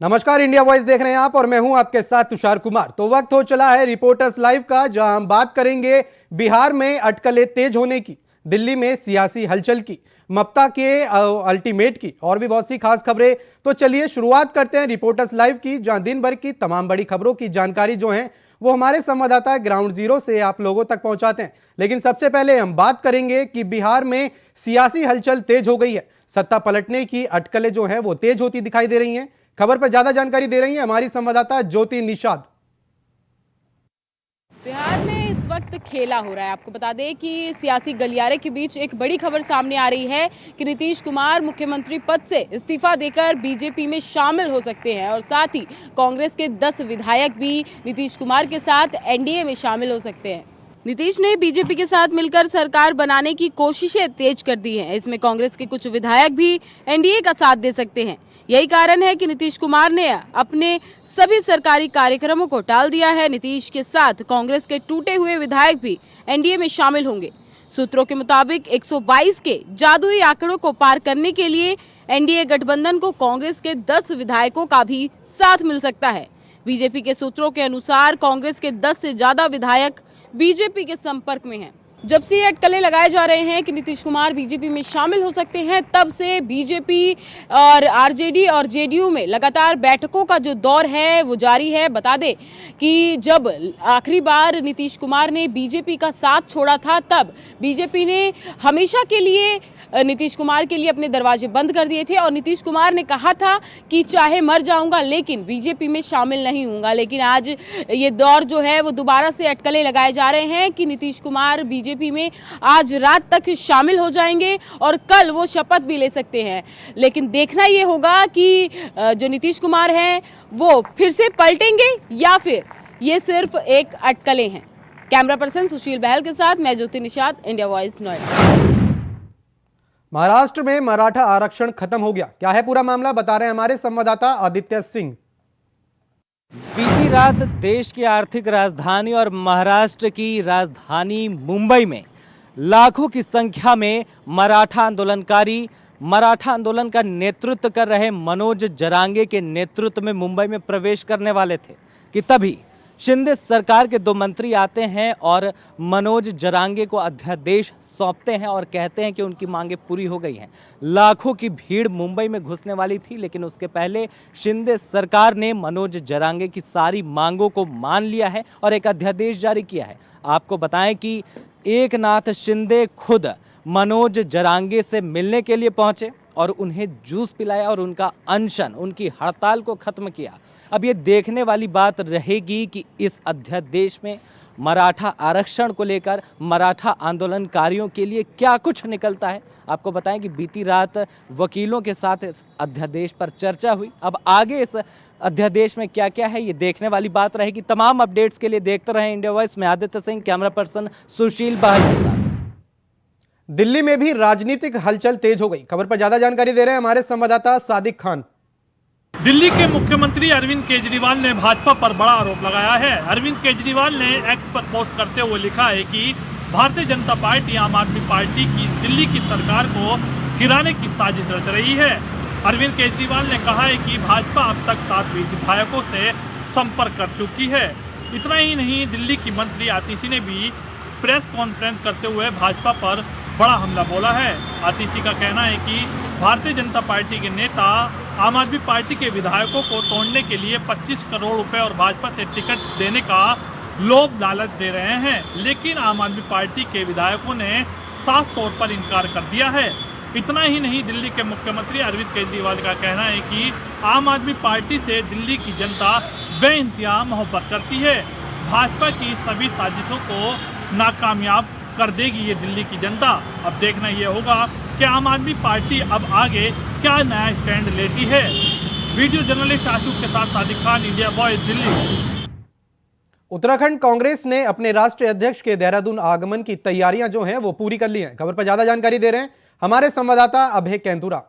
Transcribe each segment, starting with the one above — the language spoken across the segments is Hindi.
नमस्कार, इंडिया वॉइस देख रहे हैं आप और मैं हूं आपके साथ तुषार कुमार। तो वक्त हो चला है रिपोर्टर्स लाइव का, जहां हम बात करेंगे बिहार में अटकलें तेज होने की, दिल्ली में सियासी हलचल की, ममता के अल्टीमेट की और भी बहुत सी खास खबरें। तो चलिए शुरुआत करते हैं रिपोर्टर्स लाइव की, जहां दिन भर की तमाम बड़ी खबरों की जानकारी जो है वो हमारे संवाददाता ग्राउंड जीरो से आप लोगों तक पहुंचाते हैं। लेकिन सबसे पहले हम बात करेंगे कि बिहार में सियासी हलचल तेज हो गई है। सत्ता पलटने की अटकलें जो हैं वो तेज होती दिखाई दे रही हैं। खबर पर ज्यादा जानकारी दे रही है हमारी संवाददाता ज्योति निषाद। बिहार में इस वक्त खेला हो रहा है। आपको बता दें कि सियासी गलियारे के बीच एक बड़ी खबर सामने आ रही है कि नीतीश कुमार मुख्यमंत्री पद से इस्तीफा देकर बीजेपी में शामिल हो सकते हैं और साथ ही कांग्रेस के 10 विधायक भी नीतीश कुमार के साथ एनडीए में शामिल हो सकते हैं। नीतीश ने बीजेपी के साथ मिलकर सरकार बनाने की कोशिशें तेज कर दी हैं। इसमें कांग्रेस के कुछ विधायक भी एनडीए का साथ दे सकते हैं। यही कारण है कि नीतीश कुमार ने अपने सभी सरकारी कार्यक्रमों को टाल दिया है। नीतीश के साथ कांग्रेस के टूटे हुए विधायक भी एनडीए में शामिल होंगे। सूत्रों के मुताबिक 122 के जादुई आंकड़ों को पार करने के लिए एनडीए गठबंधन को कांग्रेस के 10 विधायकों का भी साथ मिल सकता है। बीजेपी के सूत्रों के अनुसार कांग्रेस के 10 से ज्यादा विधायक बीजेपी के संपर्क में हैं। जब से ये अटकलें लगाए जा रहे हैं कि नीतीश कुमार बीजेपी में शामिल हो सकते हैं, तब से बीजेपी और आरजेडी और जेडीयू में लगातार बैठकों का जो दौर है वो जारी है। बता दें कि जब आखिरी बार नीतीश कुमार ने बीजेपी का साथ छोड़ा था, तब बीजेपी ने हमेशा के लिए नीतीश कुमार के लिए अपने दरवाजे बंद कर दिए थे और नीतीश कुमार ने कहा था कि चाहे मर जाऊंगा लेकिन बीजेपी में शामिल नहीं होऊंगा। लेकिन आज ये दौर जो है वो दोबारा से अटकलें लगाए जा रहे हैं कि नीतीश कुमार बीजेपी में आज रात तक शामिल हो जाएंगे और कल वो शपथ भी ले सकते हैं। लेकिन देखना ये होगा कि जो नीतीश कुमार हैं वो फिर से पलटेंगे या फिर ये सिर्फ एक अटकलें हैं। कैमरा पर्सन सुशील बहल के साथ मैं ज्योति निषाद, इंडिया वॉइस, नोएडा। महाराष्ट्र में मराठा आरक्षण खत्म हो गया, क्या है पूरा मामला, बता रहे हैं हमारे संवाददाता आदित्य सिंह। बीती रात देश की आर्थिक राजधानी और महाराष्ट्र की राजधानी मुंबई में लाखों की संख्या में मराठा आंदोलन का नेतृत्व कर रहे मनोज जरांगे के नेतृत्व में मुंबई में प्रवेश करने वाले थे कि तभी शिंदे सरकार के 2 मंत्री आते हैं और मनोज जरांगे को अध्यादेश सौंपते हैं और कहते हैं कि उनकी मांगें पूरी हो गई हैं। लाखों की भीड़ मुंबई में घुसने वाली थी, लेकिन उसके पहले शिंदे सरकार ने मनोज जरांगे की सारी मांगों को मान लिया है और एक अध्यादेश जारी किया है। आपको बताएं कि एकनाथ शिंदे खुद मनोज जरांगे से मिलने के लिए पहुंचे और उन्हें जूस पिलाया और उनका अनशन, उनकी हड़ताल को खत्म किया। अब ये देखने वाली बात रहेगी कि इस अध्यादेश में मराठा आरक्षण को लेकर मराठा आंदोलनकारियों के लिए क्या कुछ निकलता है। आपको बताएं कि बीती रात वकीलों के साथ इस अध्यादेश पर चर्चा हुई। अब आगे इस अध्यादेश में क्या क्या है ये देखने वाली बात रहेगी। तमाम अपडेट्स के लिए देखते रहें इंडिया वॉइस में। आदित्य सिंह, कैमरा पर्सन सुशील बहल के साथ। दिल्ली में भी राजनीतिक हलचल तेज हो गई। खबर पर ज्यादा जानकारी दे रहे हैं हमारे संवाददाता सादिक खान। दिल्ली के मुख्यमंत्री अरविंद केजरीवाल ने भाजपा पर बड़ा आरोप लगाया है। अरविंद केजरीवाल ने एक्स पर पोस्ट करते हुए लिखा है कि भारतीय जनता पार्टी आम आदमी पार्टी की दिल्ली की सरकार को गिराने की साजिश रच रही है। अरविंद केजरीवाल ने कहा है कि भाजपा अब तक 7 विधायकों से संपर्क कर चुकी है। इतना ही नहीं, दिल्ली की मंत्री आतिशी ने भी प्रेस कॉन्फ्रेंस करते हुए भाजपा पर बड़ा हमला बोला है। आतिशी का कहना है कि भारतीय जनता पार्टी के नेता आम आदमी पार्टी के विधायकों को तोड़ने के लिए 25 करोड़ रुपए और भाजपा से टिकट देने का लोभ लालच दे रहे हैं, लेकिन आम आदमी पार्टी के विधायकों ने साफ तौर पर इनकार कर दिया है। इतना ही नहीं, दिल्ली के मुख्यमंत्री अरविंद केजरीवाल का कहना है कि आम आदमी पार्टी से दिल्ली की जनता बेइंतहा मोहब्बत करती है। भाजपा की सभी साजिशों को नाकामयाब कर देगी ये दिल्ली की जनता। अब देखना ये होगा कि आम आदमी पार्टी अब आगे क्या नया स्टैंड लेती है। वीडियो जर्नलिस्ट आशुक के साथ सादिक खान, इंडिया वॉइस, दिल्ली। उत्तराखंड कांग्रेस ने अपने राष्ट्रीय अध्यक्ष के देहरादून आगमन की तैयारियां जो हैं वो पूरी कर ली हैं। खबर पर ज्यादा जानकारी दे रहे हैं हमारे संवाददाता अभय कैंतुरा।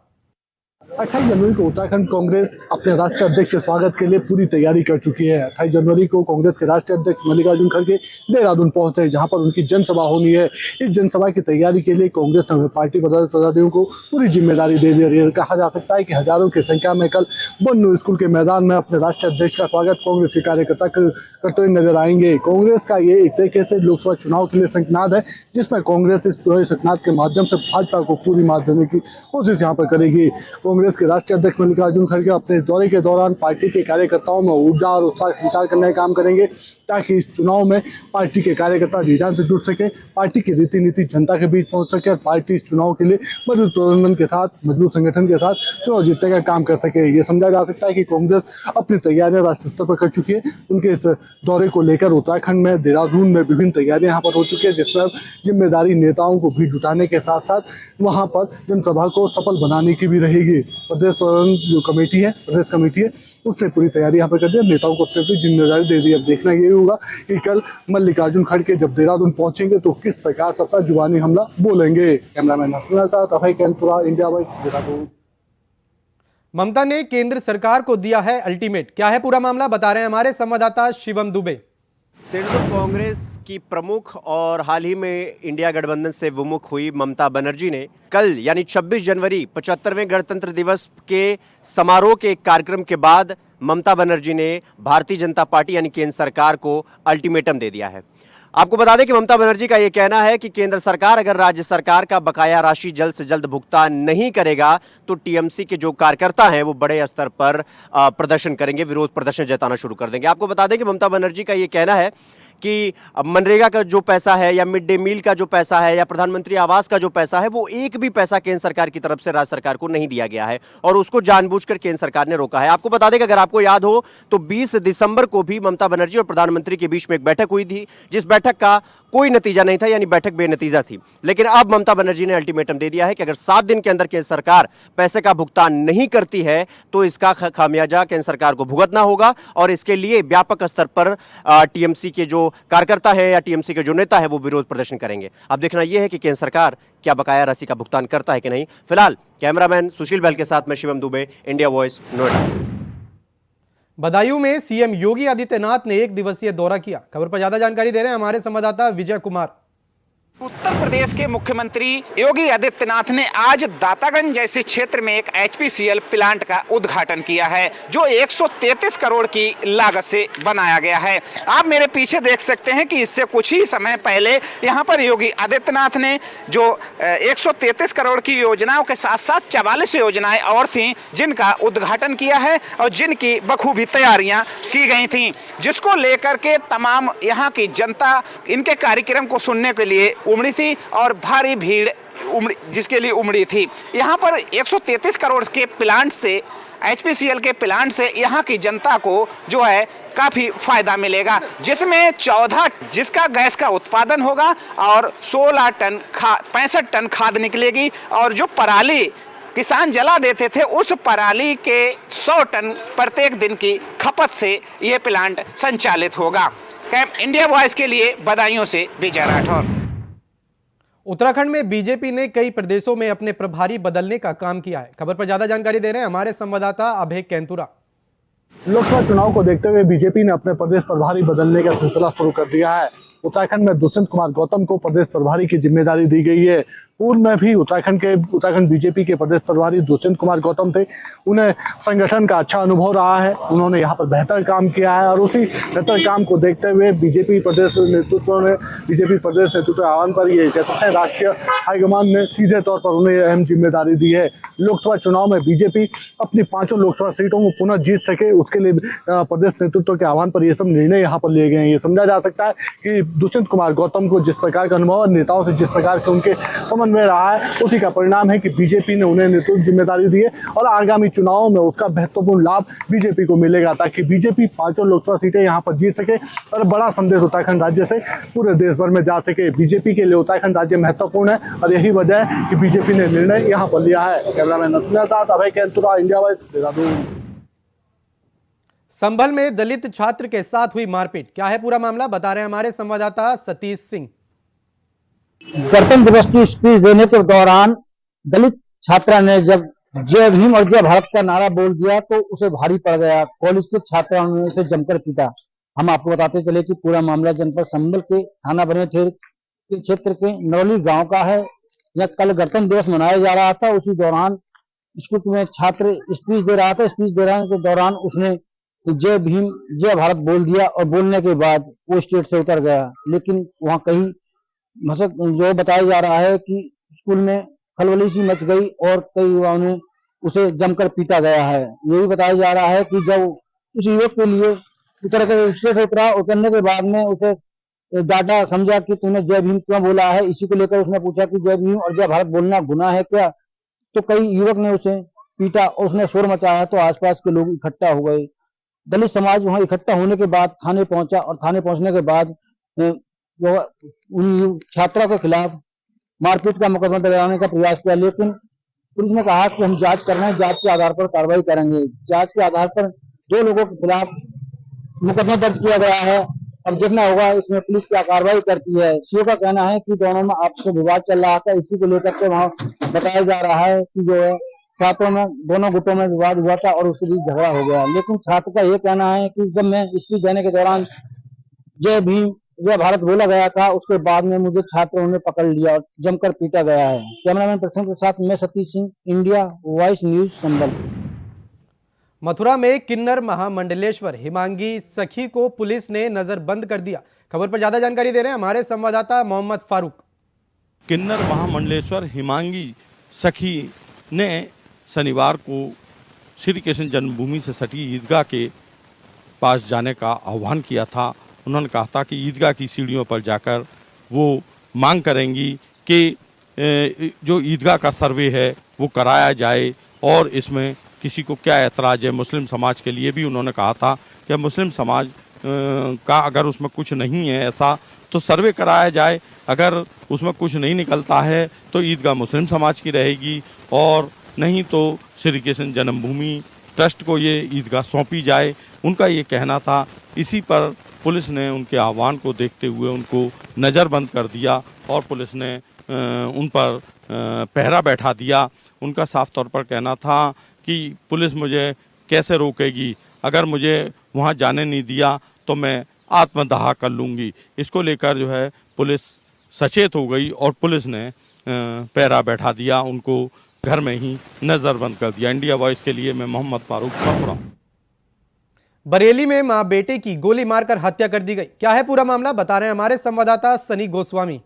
28 जनवरी को उत्तराखंड कांग्रेस अपने राष्ट्रीय अध्यक्ष के स्वागत के लिए पूरी तैयारी कर चुकी है। 28 जनवरी को कांग्रेस के राष्ट्रीय अध्यक्ष मल्लिकार्जुन खड़गे देहरादून पहुंचे, जहां पर उनकी जनसभा होनी है। इस जनसभा की तैयारी के लिए कांग्रेस ने पार्टी पदाधिकारियों को पूरी जिम्मेदारी दे दी है। कहा जा सकता है कि हजारों की संख्या में कल बन्नू स्कूल के मैदान में अपने राष्ट्रीय अध्यक्ष का स्वागत कांग्रेस के कार्यकर्ता करते हुए नजर आएंगे। कांग्रेस का ये एक तरीके से लोकसभा चुनाव के लिए शंखनाद है, जिसमें कांग्रेस इस शंखनाद के माध्यम से भाजपा को पूरी मात देने की कोशिश यहाँ पर करेगी। कांग्रेस के राष्ट्रीय अध्यक्ष मल्लिकार्जुन खड़गे अपने इस दौरे के दौरान पार्टी के कार्यकर्ताओं में ऊर्जा और उत्साह संचार करने का काम करेंगे, ताकि इस चुनाव में पार्टी के कार्यकर्ता जी जान से जुड़ सके, पार्टी की रीति नीति जनता के बीच पहुंच सके और पार्टी इस चुनाव के लिए मजबूत प्रबंधन के साथ, मजबूत संगठन के साथ चुनाव जीतने का काम कर सके। ये समझा जा सकता है कि कांग्रेस अपनी तैयारियां राष्ट्रीय स्तर पर कर चुकी है। उनके इस दौरे को लेकर उत्तराखंड में, देहरादून में विभिन्न तैयारियां यहाँ पर हो चुकी है, जिसमें जिम्मेदारी नेताओं को भी जुटाने के साथ साथ वहाँ पर जनसभा को सफल बनाने की भी रहेगी। प्रदेश जो कमेटी है, प्रदेश कमेटी है, उसने पूरी तैयारी यहाँ पर कर दी, नेताओं को अपनी जिम्मेदारी दे दी। अब देखना ये होगा कि कल मल्लिकार्जुन खड़गे जब देहरादून पहुंचेंगे तो किस प्रकार से अपना जुबानी हमला बोलेंगे। कैमरामैन हसन के साथ अभय कैंपुरा, इंडिया वॉइस, देहरादून। ममता ने केंद्र सरकार को दिया है अल्टीमेट। क्या है पूरा मामला, बता रहे हैं हमारे संवाददाता शिवम दुबे। तृणमूल कांग्रेस की प्रमुख और हाल ही में इंडिया गठबंधन से विमुख हुई ममता बनर्जी ने कल यानी 26 जनवरी 75वें गणतंत्र दिवस के समारोह के एक कार्यक्रम के बाद ममता बनर्जी ने भारतीय जनता पार्टी यानी केंद्र सरकार को अल्टीमेटम दे दिया है। आपको बता दें कि ममता बनर्जी का यह कहना है कि केंद्र सरकार अगर राज्य सरकार का बकाया राशि जल्द से जल्द भुगतान नहीं करेगा तो टीएमसी के जो कार्यकर्ता हैं वो बड़े स्तर पर प्रदर्शन करेंगे, विरोध प्रदर्शन जताना शुरू कर देंगे। आपको बता दें कि ममता बनर्जी का यह कहना है कि मनरेगा का जो पैसा है या मिड डे मील का जो पैसा है या प्रधानमंत्री आवास का जो पैसा है वो एक भी पैसा केंद्र सरकार की तरफ से राज्य सरकार को नहीं दिया गया है और उसको जानबूझकर केंद्र सरकार ने रोका है। आपको बता दें कि अगर आपको याद हो तो 20 दिसंबर को भी ममता बनर्जी और प्रधानमंत्री के बीच में एक बैठक हुई थी, जिस बैठक का कोई नतीजा नहीं था, यानी बैठक बेनतीजा थी। लेकिन अब ममता बनर्जी ने अल्टीमेटम दे दिया है कि अगर 7 दिन के अंदर केंद्र सरकार पैसे का भुगतान नहीं करती है तो इसका खामियाजा केंद्र सरकार को भुगतना होगा और इसके लिए व्यापक स्तर पर टीएमसी के जो कार्यकर्ता है या टीएमसी के जो नेता है वो विरोध प्रदर्शन करेंगे। अब देखना यह है कि केंद्र सरकार क्या बकाया राशि का भुगतान करता है कि नहीं। फिलहाल कैमरामैन सुशील बैल के साथ मैं शिवम दुबे, इंडिया वॉइस, नोएडा। बदायूं में सीएम योगी आदित्यनाथ ने एक दिवसीय दौरा किया। खबर पर ज्यादा जानकारी दे रहे हैं हमारे संवाददाता विजय कुमार। उत्तर प्रदेश के मुख्यमंत्री योगी आदित्यनाथ ने आज दातागंज जैसे क्षेत्र में एक एचपीसीएल प्लांट का उद्घाटन किया है, जो 133 करोड़ की लागत से बनाया गया है। आप मेरे पीछे देख सकते हैं कि इससे कुछ ही समय पहले यहां पर योगी आदित्यनाथ ने जो 133 करोड़ की योजनाओं के साथ साथ 44 योजनाएं और थीं जिनका उद्घाटन किया है और जिनकी बखूबी तैयारियां की गई थी, जिसको लेकर के तमाम यहाँ की जनता इनके कार्यक्रम को सुनने के लिए उमड़ी थी और भारी भीड़ जिसके लिए उमड़ी थी। यहाँ पर 133 करोड़ के प्लांट से, एचपीसीएल के प्लांट से यहाँ की जनता को जो है काफी फायदा मिलेगा, जिसमें 14 जिसका गैस का उत्पादन होगा और 16 टन 65 टन खाद निकलेगी और जो पराली किसान जला देते थे उस पराली के 100 टन प्रत्येक दिन की खपत से यह प्लांट संचालित होगा। कैंप इंडिया वॉइस के लिए बदायूं से विजय राठौर। उत्तराखंड में बीजेपी ने कई प्रदेशों में अपने प्रभारी बदलने का काम किया है। खबर पर ज्यादा जानकारी दे रहे हैं हमारे संवाददाता अभय कैंतुरा। लोकसभा चुनाव को देखते हुए बीजेपी ने अपने प्रदेश प्रभारी बदलने का सिलसिला शुरू कर दिया है। उत्तराखंड में दुष्यंत कुमार गौतम को प्रदेश प्रभारी की जिम्मेदारी दी गई है। पूर्व में भी उत्तराखंड बीजेपी के प्रदेश प्रभारी दुष्यंत कुमार गौतम थे। उन्हें संगठन का अच्छा अनुभव रहा है, उन्होंने यहाँ पर बेहतर काम किया है और उसी बेहतर काम को देखते हुए बीजेपी प्रदेश नेतृत्व आह्वान पर ये कह सकते हैं राष्ट्रीय हाईकमान ने सीधे तौर पर उन्हें अहम जिम्मेदारी दी है। लोकसभा चुनाव में बीजेपी अपनी 5 लोकसभा सीटों को पुनः जीत सके, उसके लिए प्रदेश नेतृत्व के आह्वान पर ये सब निर्णय यहाँ पर लिए गए हैं। ये समझा जा सकता है कि दुष्यंत कुमार गौतम को जिस प्रकार का अनुभव और नेताओं से जिस प्रकार के उनके में रहा है, उसी का परिणाम है कि बीजेपी ने उन्हें नेतृत्व जिम्मेदारी दी है और आगामी चुनावों में उसका महत्वपूर्ण लाभ बीजेपी को मिलेगा, ताकि बीजेपी 5 लोकसभा सीटें यहां पर जीत सके और बड़ा संदेश उत्तराखंड राज्य से पूरे देश भर में जा सके। बीजेपी के लिए उत्तराखंड राज्य महत्वपूर्ण है और यही वजह है कि बीजेपी ने निर्णय यहां पर लिया है। कैमरामैन नसरुल्लाह के साथ अभय कैंतुरा, इंडिया वॉइस, देहरादून। संभल में दलित छात्र के साथ हुई मारपीट। क्या है पूरा मामला, बता रहे हैं हमारे संवाददाता सतीश सिंह। गणतंत्र दिवस की स्पीच देने के दौरान दलित छात्रा ने जब जय भीम और जय भारत का नारा बोल दिया तो उसे भारी पड़ गया। कॉलेज के छात्रों ने इसे जमकर पीटा। हम आपको बताते चले कि पूरा मामला जनपद संभल के थाना बनेठेर के क्षेत्र के नरौली गांव का है। यह कल गणतंत्र दिवस मनाया जा रहा था। उसी दौरान स्कूल में छात्र स्पीच दे रहा था। स्पीच दे रहे के दौरान उसने जय भीम जय भारत बोल दिया और बोलने के बाद वो स्टेज से उतर गया। लेकिन वहां कहीं मतलब जो बताया जा रहा है कि स्कूल में खलबली सी मच गई और कई युवाओं ने उसे जमकर पीटा गया है। ये भी बताया जा रहा है कि जब उस युवक के लिए उतर कर स्टेज से उतरा, उतरने के बाद में उसे डांटा, समझा कि तूने जय भीम क्यों बोला है। इसी को लेकर उसने पूछा कि जय भीम और जय भारत बोलना गुनाह है क्या। तो कई युवक ने उसे पीटा और उसने शोर मचाया तो आसपास के लोग इकट्ठा हो गए। दलित समाज वहां इकट्ठा होने के बाद थाने पहुंचा और थाने पहुंचने के बाद जो उन छात्रों के खिलाफ मारपीट का मुकदमा दर्ज का प्रयास किया। लेकिन पुलिस ने कहा कि हम जांच कर रहे हैं, जांच के आधार पर कार्रवाई करेंगे। जांच के आधार पर 2 लोगों के खिलाफ मुकदमा दर्ज किया गया है। अब देखना होगा इसमें पुलिस क्या कार्रवाई करती है। सीओ का कहना है कि दोनों में आपस में विवाद चल रहा था। इसी को लेकर के वहां बताया जा रहा है कि जो है छात्रों में दोनों गुटों में विवाद हुआ था और उसके बीच झगड़ा हो गया। लेकिन छात्र का यह कहना है कि जब मैं स्पीच देने के दौरान जय भीम जय भारत बोला गया था, उसके बाद में मुझे छात्रों ने पकड़ लिया और जमकर पीटा गया है। कैमरामैन प्रसन्न के साथ मैं Satish Singh, India voice news Sambhal. Mathura में किन्नर महामंडलेश्वर हिमांगी सखी को पुलिस ने नजरबंद कर दिया। खबर पर ज्यादा जानकारी दे रहे हैं हमारे संवाददाता मोहम्मद फारूक। किन्नर महामंडलेश्वर हिमांगी सखी ने शनिवार को श्री कृष्ण जन्मभूमि से सटी ईदगाह के पास जाने का आह्वान किया था। उन्होंने कहा था कि ईदगाह की सीढ़ियों पर जाकर वो मांग करेंगी कि जो ईदगाह का सर्वे है वो कराया जाए और इसमें किसी को क्या ऐतराज़ है। मुस्लिम समाज के लिए भी उन्होंने कहा था कि मुस्लिम समाज का अगर उसमें कुछ नहीं है ऐसा तो सर्वे कराया जाए। अगर उसमें कुछ नहीं निकलता है तो ईदगाह मुस्लिम समाज की रहेगी और नहीं तो श्री कृष्ण जन्मभूमि ट्रस्ट को ये ईदगाह सौंपी जाए, उनका ये कहना था। इसी पर पुलिस ने उनके आह्वान को देखते हुए उनको नज़रबंद कर दिया और पुलिस ने उन पर पहरा बैठा दिया। उनका साफ तौर पर कहना था कि पुलिस मुझे कैसे रोकेगी, अगर मुझे वहाँ जाने नहीं दिया तो मैं आत्मदाह कर लूँगी। इसको लेकर जो है पुलिस सचेत हो गई और पुलिस ने पहरा बैठा दिया, उनको घर में ही नज़रबंद कर दिया। इंडिया वॉइस के लिए मैं मोहम्मद फारूक मथुरा। बरेली में मां बेटे की गोली मारकर हत्या कर दी गई। क्या है पूरा मामला, बता रहे हैं हमारे संवाददाता सनी गोस्वामी।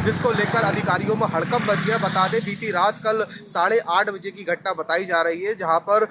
जिसको लेकर अधिकारियों में हड़कंप मच गया। बता दें बीती रात कल 8:30 बजे की घटना बताई जा रही है, जहां पर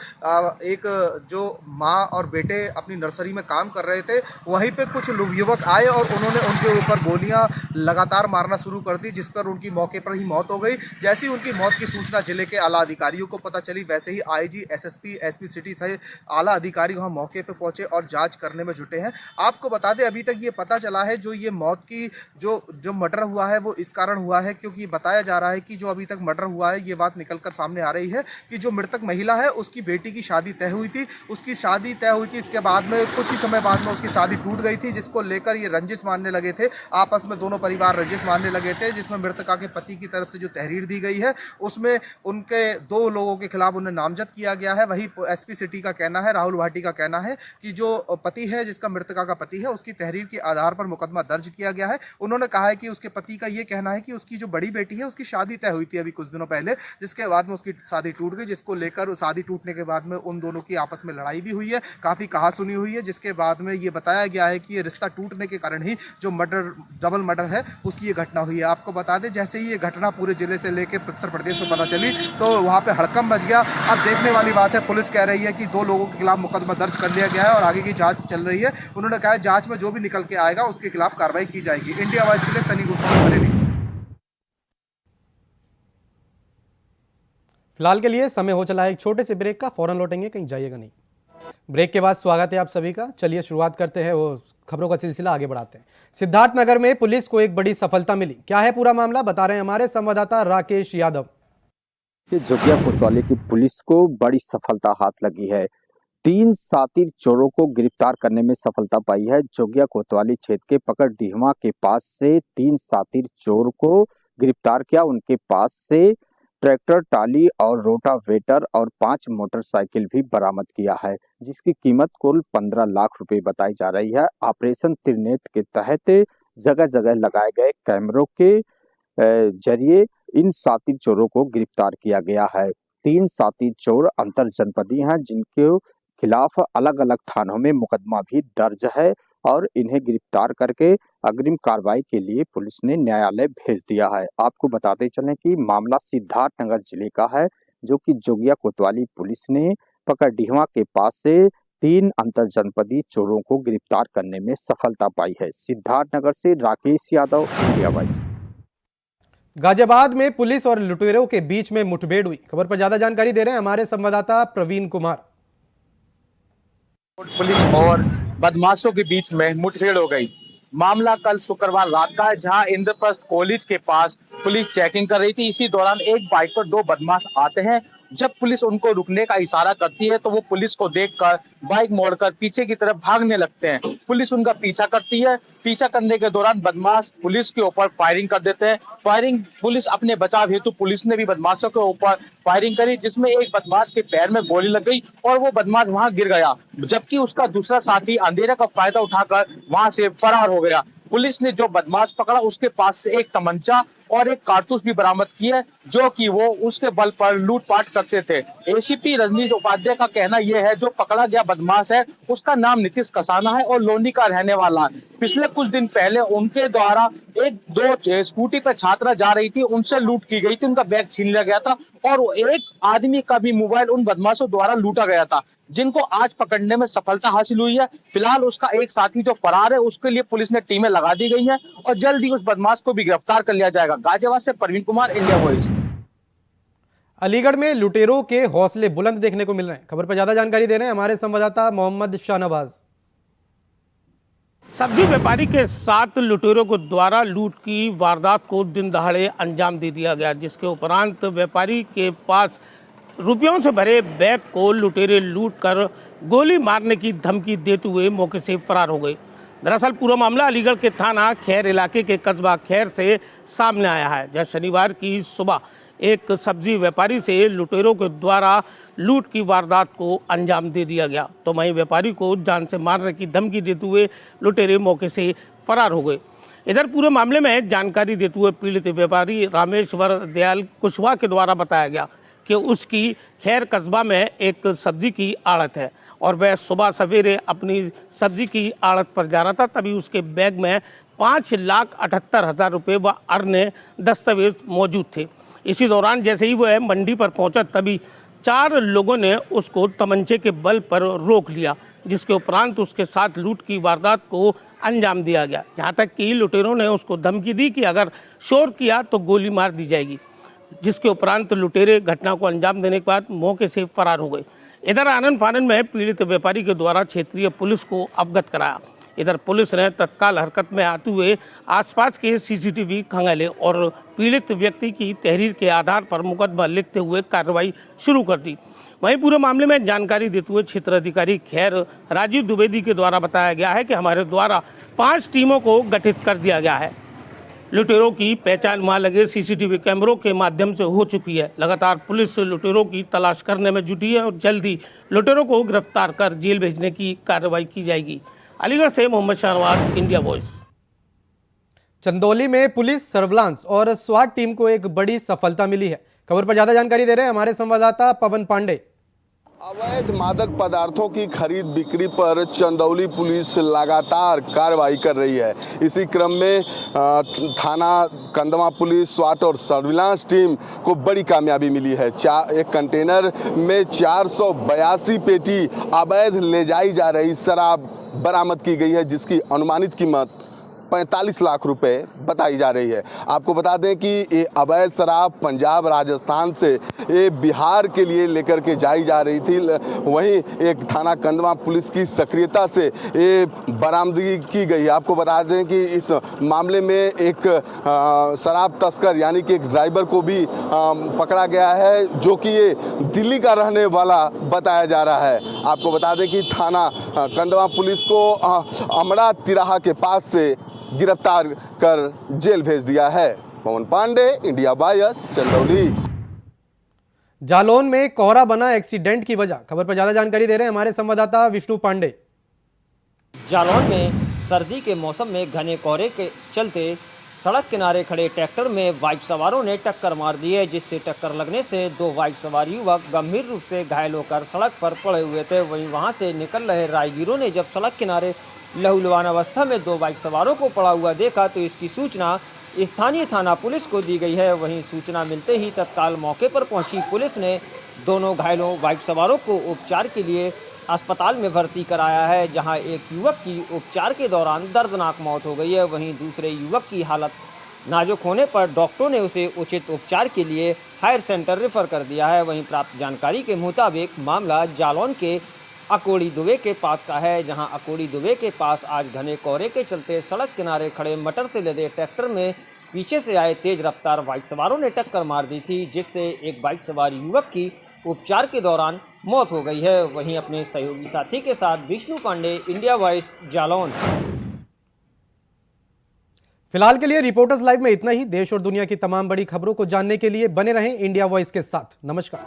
एक जो मां और बेटे अपनी नर्सरी में काम कर रहे थे, वहीं पे कुछ युवक आए और उन्होंने उनके ऊपर गोलियां लगातार मारना शुरू कर दी, जिस पर उनकी मौके पर ही मौत हो गई। जैसे ही उनकी मौत की सूचना जिले के आला अधिकारियों को पता चली, वैसे ही आईजी, एसएसपी, एसपी सिटी से आला अधिकारी वहाँ मौके पर पहुंचे और जाँच करने में जुटे हैं। आपको बता दें अभी तक ये पता चला है जो ये मौत की जो मर्डर हुआ है वो इस कारण हुआ है क्योंकि बताया जा रहा है कि जो अभी तक मर्डर हुआ है ये बात निकलकर सामने आ रही है कि जो मृतक महिला है उसकी बेटी की शादी तय हुई थी। उसकी शादी तय हुई थी, इसके बाद में कुछ ही समय बाद में उसकी शादी टूट गई थी, जिसको लेकर ये रंजिश मानने लगे थे। आपस में दोनों परिवार रंजिश मानने लगे थे, जिसमें मृतका के पति की तरफ से जो तहरीर दी गई है उसमें उनके 2 लोगों के खिलाफ उन्हें नामजद किया गया है। वही एसपी सिटी का कहना है, राहुल भाटी का कहना है कि जो पति है, जिसका मृतका का पति है, उसकी तहरीर के आधार पर मुकदमा दर्ज किया गया है। उन्होंने कहा है कि उसके पति का ये कहना है कि उसकी जो बड़ी बेटी है उसकी शादी तय हुई थी अभी कुछ दिनों पहले, जिसके बाद में उसकी शादी टूट गई, जिसको लेकर शादी टूटने के बाद में उन दोनों की आपस में लड़ाई भी हुई है, काफ़ी कहासुनी हुई है, जिसके बाद में ये बताया गया है कि ये रिश्ता टूटने के कारण ही जो मर्डर, डबल मर्डर है, उसकी ये घटना हुई है। आपको बता दें जैसे ही ये घटना पूरे जिले से लेकर उत्तर प्रदेश में पता चली तो वहाँ पर हड़कंप मच गया। अब देखने वाली बात है, पुलिस कह रही है कि 2 लोगों के खिलाफ मुकदमा दर्ज कर लिया गया है और आगे की जाँच चल रही है। उन्होंने कहा है जाँच में जो भी निकल के आएगा उसके खिलाफ कार्रवाई की जाएगी। इंडिया वॉइस के लिए सनी गोस्वामी, बरेली। फिलहाल के लिए समय हो चला है एक छोटे से ब्रेक का, फौरन लौटेंगे, कहीं जाइएगा नहीं। ब्रेक के बाद स्वागत है आप सभी का। चलिए शुरुआत करते हैं, वो खबरों का सिलसिला आगे बढ़ाते हैं। सिद्धार्थनगर में पुलिस को एक बड़ी सफलता मिली। क्या है पूरा मामला, बता रहे हैं हमारे संवाददाता राकेश यादव। जोगिया कोतवाली की पुलिस को बड़ी सफलता हाथ लगी है। 3 शातिर चोरों को गिरफ्तार करने में सफलता पाई है। जोगिया कोतवाली क्षेत्र के पकड़ डीहवा के पास से 3 शातिर चोर को गिरफ्तार किया। उनके पास से ट्रैक्टर, टाली और रोटावेटर और 5 मोटरसाइकिल भी बरामद किया है, जिसकी कीमत कुल 15 लाख रुपए बताई जा रही है। ऑपरेशन त्रिनेत्र के तहत जगह जगह लगाए गए कैमरों के जरिए इन शातिर चोरों को गिरफ्तार किया गया है। 3 शातिर चोर अंतर जनपदी हैं, जिनके खिलाफ अलग अलग थानों में मुकदमा भी दर्ज है और इन्हें गिरफ्तार करके अग्रिम कार्रवाई के लिए पुलिस ने न्यायालय भेज दिया है। आपको बताते चलें कि मामला सिद्धार्थनगर जिले का है, जो कि जोगिया कोतवाली पुलिस ने पकड़डीहवा के पास से 3 अंतर जनपदी चोरों को गिरफ्तार करने में सफलता पाई है। सिद्धार्थनगर से राकेश यादव, इंडिया वाइज। गाजियाबाद में पुलिस और लुटेरों के बीच में मुठभेड़ हुई। खबर पर ज्यादा जानकारी दे रहे हैं हमारे संवाददाता प्रवीण कुमार। पुलिस और बदमाशों के बीच में मुठभेड़ हो गई। मामला कल शुक्रवार रात का है, जहां इंद्रप्रस्थ कॉलेज के पास पुलिस चेकिंग कर रही थी। इसी दौरान एक बाइक पर 2 बदमाश आते हैं। जब पुलिस उनको रुकने का इशारा करती है तो वो पुलिस को देखकर बाइक मोड़कर पीछे की तरफ भागने लगते हैं। पुलिस उनका पीछा करती है। पीछा करने के दौरान बदमाश पुलिस के ऊपर फायरिंग कर देते हैं। फायरिंग पुलिस अपने बचाव हेतु पुलिस ने भी बदमाशों के ऊपर फायरिंग करी, जिसमें एक बदमाश के पैर में गोली लग गई और वो बदमाश वहां गिर गया, जबकि उसका दूसरा साथी अंधेरे का फायदा उठाकर वहां से फरार हो गया। पुलिस ने जो बदमाश पकड़ा उसके पास से एक तमंचा और एक कारतूस भी बरामद की है, जो कि वो उसके बल पर लूटपाट करते थे। एसीपी रजनीश उपाध्याय का कहना यह है, जो पकड़ा गया बदमाश है उसका नाम नीतीश कसाना है और लोनी का रहने वाला है। पिछले कुछ दिन पहले उनके द्वारा 1-2 स्कूटी पर छात्रा जा रही थी, उनसे लूट की गई थी, उनका बैग छीन लिया गया था और एक आदमी का भी मोबाइल उन बदमाशों द्वारा लूटा गया था, जिनको आज पकड़ने में सफलता हासिल हुई है। फिलहाल उसका एक साथी जो फरार है, उसके लिए पुलिस ने टीमें लगा दी गई हैं और जल्द ही उस बदमाश को भी गिरफ्तार कर लिया जाएगा। गाजियाबाद से प्रवीण कुमार, इंडिया वॉइस। अलीगढ़ में लुटेरों के हौसले बुलंद देखने को मिल रहे हैं। खबर पर ज्यादा जानकारी दे रहे हैं हमारे संवाददाता मोहम्मद शाहनवाज। सब्जी व्यापारी के 7 लुटेरों को द्वारा लूट की वारदात को दिन दहाड़े अंजाम दे दिया गया, जिसके उपरांत व्यापारी के पास रुपयों से भरे बैग को लुटेरे लूट कर गोली मारने की धमकी देते हुए मौके से फरार हो गए। दरअसल पूरा मामला अलीगढ़ के थाना खैर इलाके के कस्बा खैर से सामने आया है, जहां शनिवार की सुबह एक सब्जी व्यापारी से लुटेरों के द्वारा लूट की वारदात को अंजाम दे दिया गया, तो वहीं व्यापारी को जान से मारने की धमकी देते हुए लुटेरे मौके से फरार हो गए। इधर पूरे मामले में जानकारी देते हुए पीड़ित व्यापारी रामेश्वर दयाल कुशवाहा के द्वारा बताया गया कि उसकी खैर कस्बा में एक सब्जी की आड़त है और वह सुबह सवेरे अपनी सब्जी की आड़त पर जा रहा था, तभी उसके बैग में 5,78,000 रुपये व अन्य दस्तावेज मौजूद थे। इसी दौरान जैसे ही वह मंडी पर पहुंचा, तभी 4 लोगों ने उसको तमंचे के बल पर रोक लिया, जिसके उपरांत उसके साथ लूट की वारदात को अंजाम दिया गया। यहाँ तक कि लुटेरों ने उसको धमकी दी कि अगर शोर किया तो गोली मार दी जाएगी, जिसके उपरांत लुटेरे घटना को अंजाम देने के बाद मौके से फरार हो गए। इधर आनन फानन में पीड़ित व्यापारी के द्वारा क्षेत्रीय पुलिस को अवगत कराया। इधर पुलिस ने तत्काल हरकत में आते हुए आसपास के सीसीटीवी खंगाले और पीड़ित व्यक्ति की तहरीर के आधार पर मुकदमा लिखते हुए कार्रवाई शुरू कर दी। वहीं पूरे मामले में जानकारी देते हुए क्षेत्र अधिकारी खैर राजीव द्विवेदी के द्वारा बताया गया है कि हमारे द्वारा 5 टीमों को गठित कर दिया गया है। लुटेरों की पहचान वहां लगे सीसीटीवी कैमरों के माध्यम से हो चुकी है। लगातार पुलिस लुटेरों की तलाश करने में जुटी है और जल्द ही लुटेरों को गिरफ्तार कर जेल भेजने की कार्रवाई की जाएगी। अलीगढ़ से मोहम्मद शाहनवाज, इंडिया वॉइस। चंदौली में पुलिस सर्विलांस और स्वाट टीम को एक बड़ी सफलता मिली है। खबर पर ज्यादा जानकारी दे रहे हैं हमारे संवाददाता पवन पांडे। अवैध मादक पदार्थों की खरीद बिक्री पर चंदौली पुलिस लगातार कार्रवाई कर रही है। इसी क्रम में थाना कंदवा पुलिस, स्वाट और सर्विलांस टीम को बड़ी कामयाबी मिली है। एक कंटेनर में 482 पेटी अवैध ले जाई जा रही शराब बरामद की गई है, जिसकी अनुमानित कीमत 45 लाख रुपए बताई जा रही है। आपको बता दें कि ये अवैध शराब पंजाब, राजस्थान से ये बिहार के लिए लेकर के जाई जा रही थी। वहीं एक थाना कंदवा पुलिस की सक्रियता से ये बरामदगी की गई। आपको बता दें कि इस मामले में एक शराब तस्कर यानी कि एक ड्राइवर को भी पकड़ा गया है, जो कि ये दिल्ली का रहने वाला बताया जा रहा है। आपको बता दें कि थाना कंदवा पुलिस को अमड़ा तिराहा के पास से गिरफ्तार कर जेल भेज दिया है। पवन पांडे, इंडिया वॉइस, चंदौली। जालौन में कोहरा बना एक्सीडेंट की वजह, खबर पर ज्यादा जानकारी दे रहे हैं हमारे संवाददाता विष्णु पांडे। जालौन में सर्दी के मौसम में घने कोहरे के चलते सड़क किनारे खड़े ट्रैक्टर में बाइक सवारों ने टक्कर मार दी है, जिससे टक्कर लगने से दो बाइक सवार युवक गंभीर रूप से घायल होकर सड़क पर पड़े हुए थे। वहीं वहां से निकल रहे राहगीरों ने जब सड़क किनारे लहूलुहान अवस्था में दो बाइक सवारों को पड़ा हुआ देखा तो इसकी सूचना स्थानीय थाना पुलिस को दी गई है। वहीं सूचना मिलते ही तत्काल मौके पर पहुंची पुलिस ने दोनों घायलों बाइक सवारों को उपचार के लिए अस्पताल में भर्ती कराया है, जहां एक युवक की उपचार के दौरान दर्दनाक मौत हो गई है। वहीं दूसरे युवक की हालत नाजुक होने पर डॉक्टरों ने उसे उचित उपचार के लिए हायर सेंटर रेफर कर दिया है। वहीं प्राप्त जानकारी के मुताबिक मामला जालौन के अकोड़ी दुबे के पास का है, जहां अकोड़ी दुबे के पास आज घने कोहरे के चलते सड़क किनारे खड़े मटर से लदे ट्रैक्टर में पीछे से आए तेज रफ्तार बाइक सवारों ने टक्कर मार दी थी, जिससे एक बाइक सवार युवक की उपचार के दौरान मौत हो गई है। वहीं अपने सहयोगी साथी के साथ विष्णु पांडे, इंडिया वॉइस, जालौन। फिलहाल के लिए रिपोर्टर्स लाइव में इतना ही। देश और दुनिया की तमाम बड़ी खबरों को जानने के लिए बने रहें इंडिया वॉइस के साथ। नमस्कार।